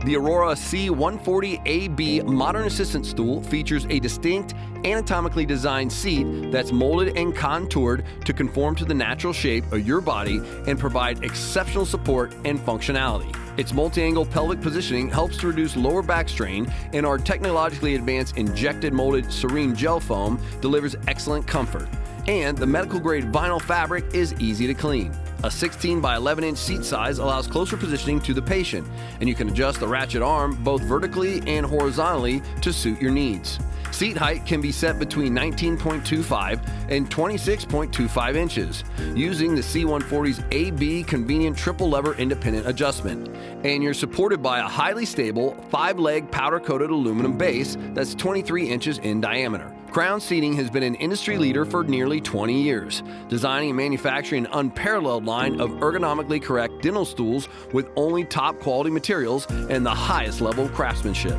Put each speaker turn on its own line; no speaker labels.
The Aurora C140AB Modern Assistant Stool features a distinct, anatomically designed seat that's molded and contoured to conform to the natural shape of your body and provide exceptional support and functionality. Its multi-angle pelvic positioning helps to reduce lower back strain, and our technologically advanced injected molded Serene gel foam delivers excellent comfort. And the medical-grade vinyl fabric is easy to clean. A 16 by 11 inch seat size allows closer positioning to the patient, and you can adjust the ratchet arm both vertically and horizontally to suit your needs. Seat height can be set between 19.25 and 26.25 inches using the C140's AB convenient triple lever independent adjustment. And you're supported by a highly stable 5-leg powder-coated aluminum base that's 23 inches in diameter. Crown Seating has been an industry leader for nearly 20 years, designing and manufacturing an unparalleled line of ergonomically correct dental stools with only top quality materials and the highest level of craftsmanship.